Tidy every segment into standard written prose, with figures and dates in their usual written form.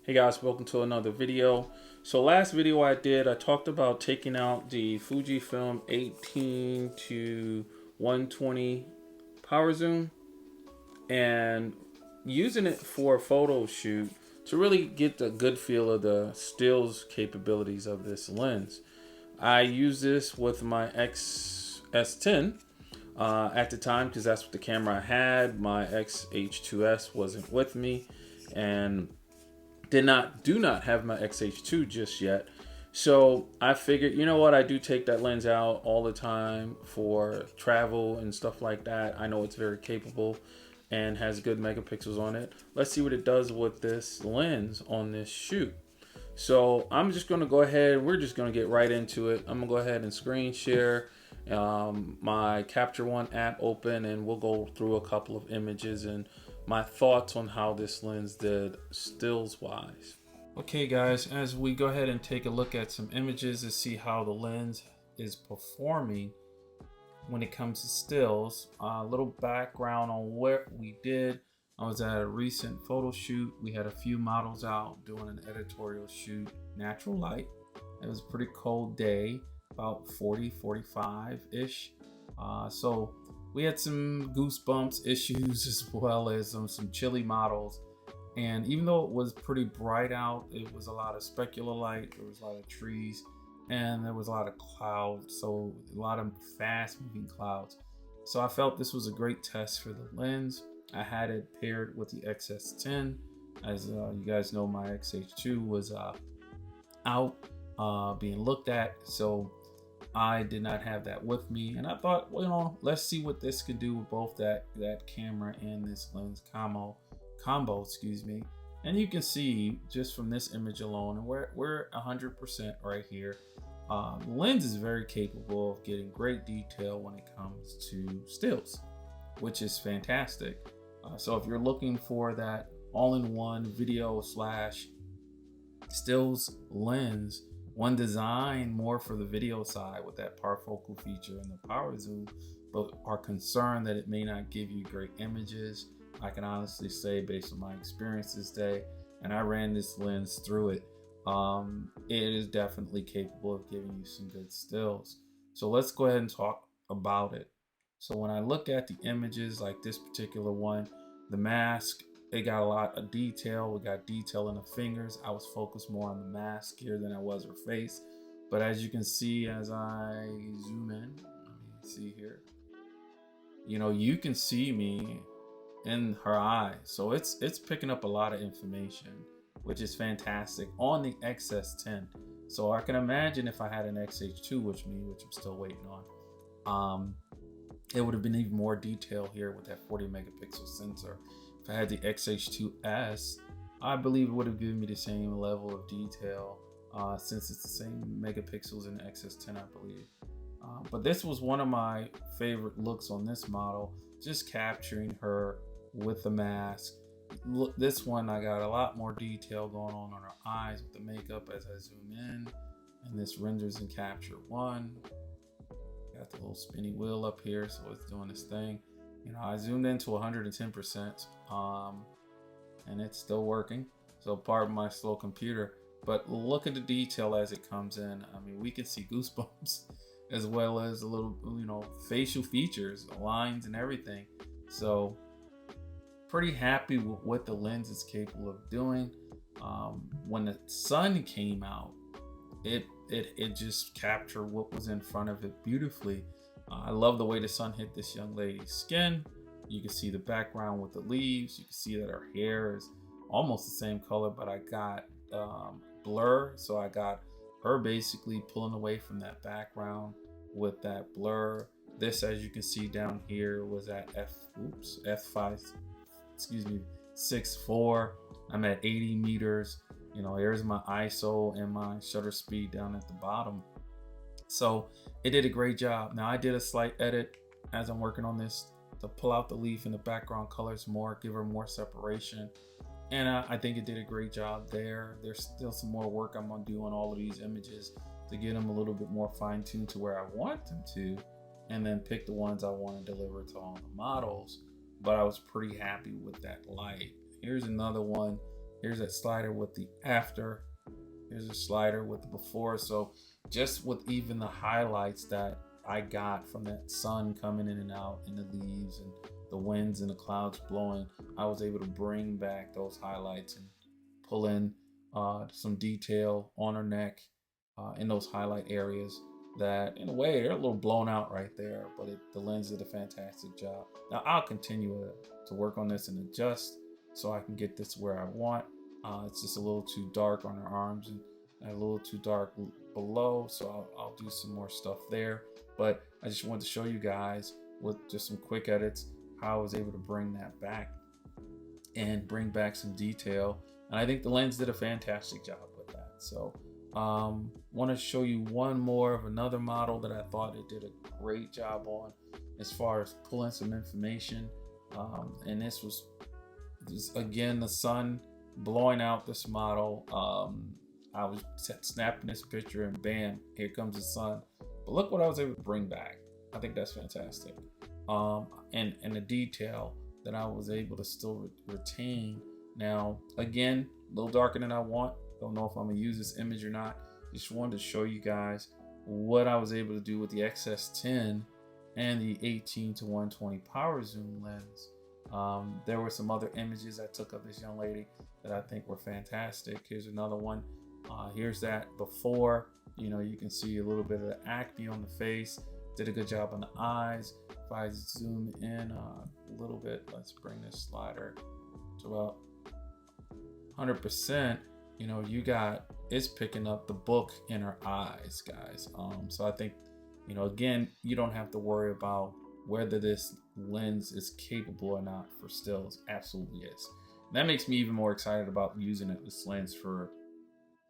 Hey guys, welcome to another video. So last video I talked about taking out the Fujifilm 18 to 120 Power Zoom and using it for a photo shoot to really get the good feel of the stills capabilities of this lens. I use this with my XS10 at the time because that's what the camera I had. My XH2S wasn't with me, and do not have my XH2 just yet. So I figured, you know what, I do take that lens out all the time for travel and stuff like that. I know it's very capable and has good megapixels on it. Let's see what it does with this lens on this shoot. So I'm just going to go ahead, we're just going to get right into it. I'm going to go ahead and screen share my Capture One app open, and we'll go through a couple of images and my thoughts on how this lens did stills wise. Okay guys, as we go ahead and take a look at some images to see how the lens is performing when it comes to stills. A little background on what we did. I was at a recent photo shoot. We had a few models out doing an editorial shoot, natural light. It was a pretty cold day, about 40, 45-ish. So we had some goosebumps issues as well as some chilly models. And even though it was pretty bright out, it was a lot of specular light, there was a lot of trees, and there was a lot of clouds, so a lot of fast moving clouds. So I felt this was a great test for the lens. I had it paired with the XS10. As you guys know, my XH2 was out being looked at, so I did not have that with me, and I thought, well, you know, let's see what this could do with both that camera and this lens combo, excuse me. And you can see just from this image alone, and we're 100% right here. The lens is very capable of getting great detail when it comes to stills, which is fantastic. So if you're looking for that all-in-one video slash stills lens, one designed more for the video side with that parfocal feature and the power zoom, but are concerned that it may not give you great images, I can honestly say, based on my experience this day, and I ran this lens through it, it is definitely capable of giving you some good stills. So let's go ahead and talk about it. So when I look at the images, like this particular one, the mask, it got a lot of detail. We got detail in the fingers. I was focused more on the mask here than I was her face. But as you can see, as I zoom in, let me see here, you know, you can see me in her eyes. So it's picking up a lot of information, which is fantastic on the XS10. So I can imagine if I had an XH2 with me, which I'm still waiting on, it would have been even more detail here with that 40 megapixel sensor. If I had the XH2S, I believe it would have given me the same level of detail since it's the same megapixels in the XS10, I believe. But this was one of my favorite looks on this model, just capturing her with the mask. Look, this one I got a lot more detail going on her eyes with the makeup as I zoom in, and this renders in Capture One. Got the little spinny wheel up here, so it's doing this thing. You know, I zoomed into 110%, and it's still working. So pardon my slow computer, but look at the detail as it comes in. I mean, we can see goosebumps as well as a little, you know, facial features, lines and everything. So pretty happy with what the lens is capable of doing. When the sun came out, it just captured what was in front of it beautifully. I love the way the sun hit this young lady's skin. You can see the background with the leaves. You can see that her hair is almost the same color, but I got blur. So I got her basically pulling away from that background with that blur. This, as you can see down here, was at F5, excuse me, 6.4. I'm at 80 meters. You know, here's my ISO and my shutter speed down at the bottom. So it did a great job. Now I did a slight edit as I'm working on this to pull out the leaf and the background colors more, give her more separation. And I think it did a great job there. There's still some more work I'm gonna do on all of these images to get them a little bit more fine-tuned to where I want them to, and then pick the ones I want to deliver to all the models. But I was pretty happy with that light. Here's another one Here's that slider with the after. Here's a slider with the before. So just with even the highlights that I got from that sun coming in and out in the leaves and the winds and the clouds blowing, I was able to bring back those highlights and pull in some detail on her neck in those highlight areas that in a way they're a little blown out right there, but the lens did a fantastic job. Now I'll continue to work on this and adjust so I can get this where I want. It's just a little too dark on her arms and a little too dark below, so I'll do some more stuff there. But I just wanted to show you guys with just some quick edits how I was able to bring that back and bring back some detail. And I think the lens did a fantastic job with that. So want to show you one more of another model that I thought it did a great job on as far as pulling some information. And this was again the sun blowing out this model. I was snapping this picture and bam, here comes the sun. But look what I was able to bring back. I think that's fantastic. And the detail that I was able to still retain. Now, again, a little darker than I want. Don't know if I'm gonna use this image or not. Just wanted to show you guys what I was able to do with the XS10 and the 18-120 Power Zoom lens. There were some other images I took of this young lady that I think were fantastic. Here's another one. Here's that before. You know, you can see a little bit of the acne on the face. Did a good job on the eyes. If I zoom in a little bit, let's bring this slider to about 100%. You know, it's picking up the book in her eyes, guys. So I think, you know, again, you don't have to worry about whether this lens is capable or not for stills. Absolutely is. And that makes me even more excited about using this lens for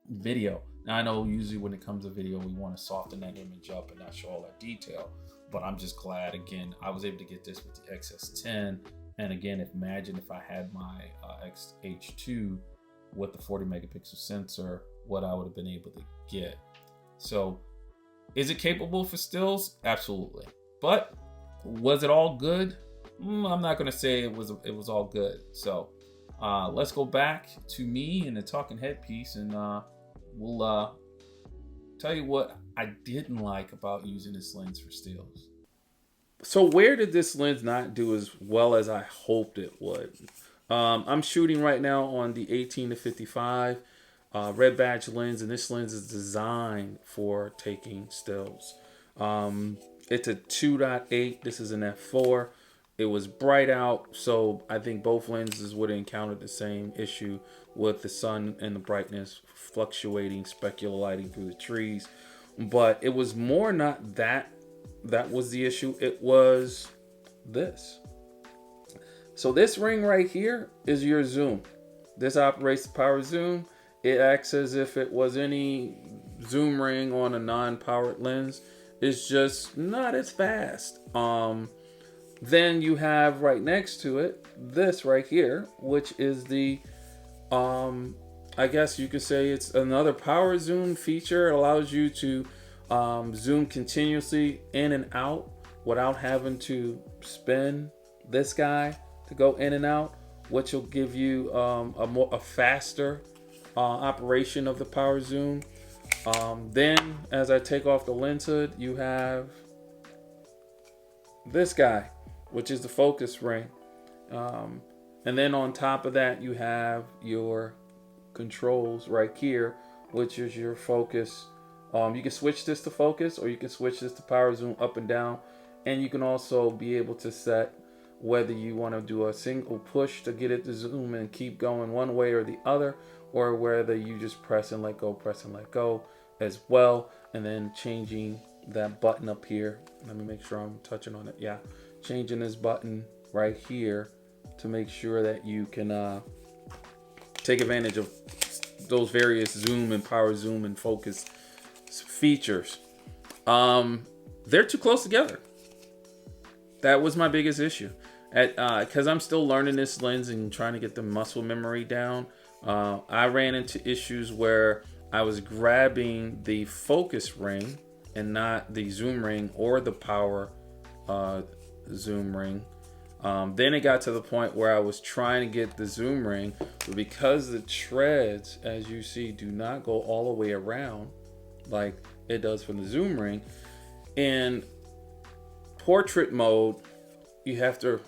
video. Now I know usually when it comes to video, we want to soften that image up and not show all that detail, but I'm just glad again I was able to get this with the XS10. And again, imagine if I had my XH2 with the 40 megapixel sensor, what I would have been able to get. So is it capable for stills? Absolutely. But was it all good? I'm not going to say it was all good. So let's go back to me and the talking head piece, and we'll tell you what I didn't like about using this lens for stills. So where did this lens not do as well as I hoped it would? I'm shooting right now on the 18-55 red badge lens, and this lens is designed for taking stills. It's a 2.8. This is an f4. It was bright out, so I think both lenses would have encountered the same issue with the sun and the brightness fluctuating, specular lighting through the trees. But it was more not that was the issue. It was this. So this ring right here is your zoom. This operates the power zoom. It acts as if it was any zoom ring on a non-powered lens. It's just not as fast. Then you have right next to it this right here, which is the I guess you could say it's another power zoom feature. It allows you to zoom continuously in and out without having to spin this guy to go in and out, which will give you a faster operation of the power zoom. Then as I take off the lens hood, you have this guy, which is the focus ring. And then on top of that, you have your controls right here, which is your focus. You can switch this to focus, or you can switch this to power zoom up and down. And you can also be able to set whether you want to do a single push to get it to zoom and keep going one way or the other, or whether you just press and let go as well. And then changing that button up here. Let me make sure I'm touching on it. Yeah, changing this button right here to make sure that you can take advantage of those various zoom and power zoom and focus features. They're too close together. That was my biggest issue. Because I'm still learning this lens and trying to get the muscle memory down. I ran into issues where I was grabbing the focus ring and not the zoom ring or the power zoom ring. Then it got to the point where I was trying to get the zoom ring, but because the treads, as you see, do not go all the way around like it does from the zoom ring, in portrait mode, you have to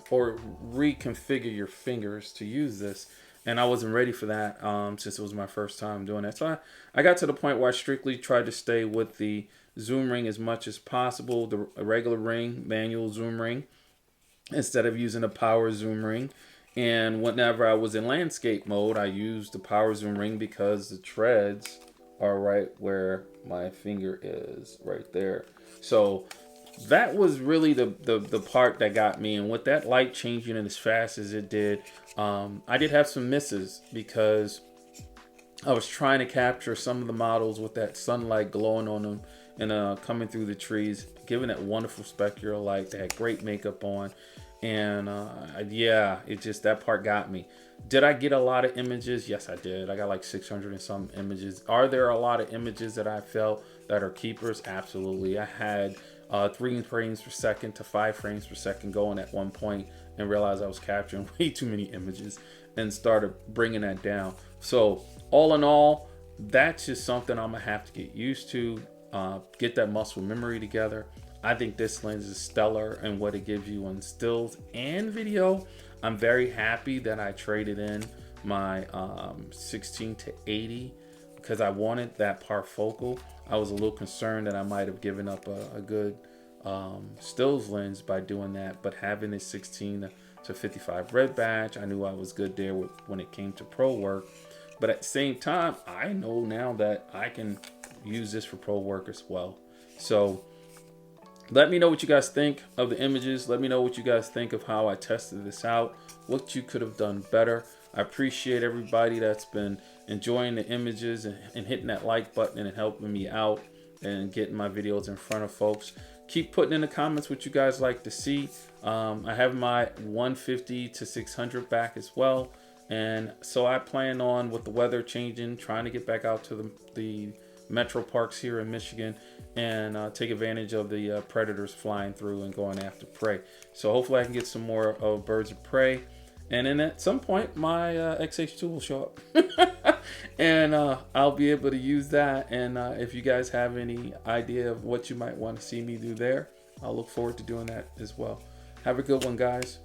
reconfigure your fingers to use this. And I wasn't ready for that since it was my first time doing that. So I got to the point where I strictly tried to stay with the zoom ring as much as possible, the regular ring, manual zoom ring, instead of using a power zoom ring. And whenever I was in landscape mode, I used the power zoom ring because the treads are right where my finger is, right there. So that was really the part that got me. And with that light changing it as fast as it did, I did have some misses because I was trying to capture some of the models with that sunlight glowing on them and coming through the trees, giving that wonderful specular light. They had great makeup on. And yeah, it just, that part got me. Did I get a lot of images? Yes, I did. I got like 600 and some images. Are there a lot of images that I felt that are keepers? Absolutely. I had 3 frames per second to 5 frames per second going at one point and realized I was capturing way too many images and started bringing that down. So all in all, that's just something I'm gonna have to get used to, get that muscle memory together. I think this lens is stellar and what it gives you on stills and video. I'm very happy that I traded in my 16-80 because I wanted that parfocal. I was a little concerned that I might have given up a good stills lens by doing that, but having this 16-55 red badge, I knew I was good there when it came to pro work. But at the same time, I know now that I can use this for pro work as well. So let me know what you guys think of the images. Let me know what you guys think of how I tested this out, what you could have done better. I appreciate everybody that's been enjoying the images and hitting that like button and helping me out and getting my videos in front of folks. Keep putting in the comments what you guys like to see. I have my 150 to 600 back as well. And so I plan on, with the weather changing, trying to get back out to the metro parks here in Michigan and take advantage of the predators flying through and going after prey. So hopefully I can get some more of birds of prey, and then at some point my XH2 will show up and I'll be able to use that. And if you guys have any idea of what you might want to see me do there, I'll look forward to doing that as well. Have a good one, guys.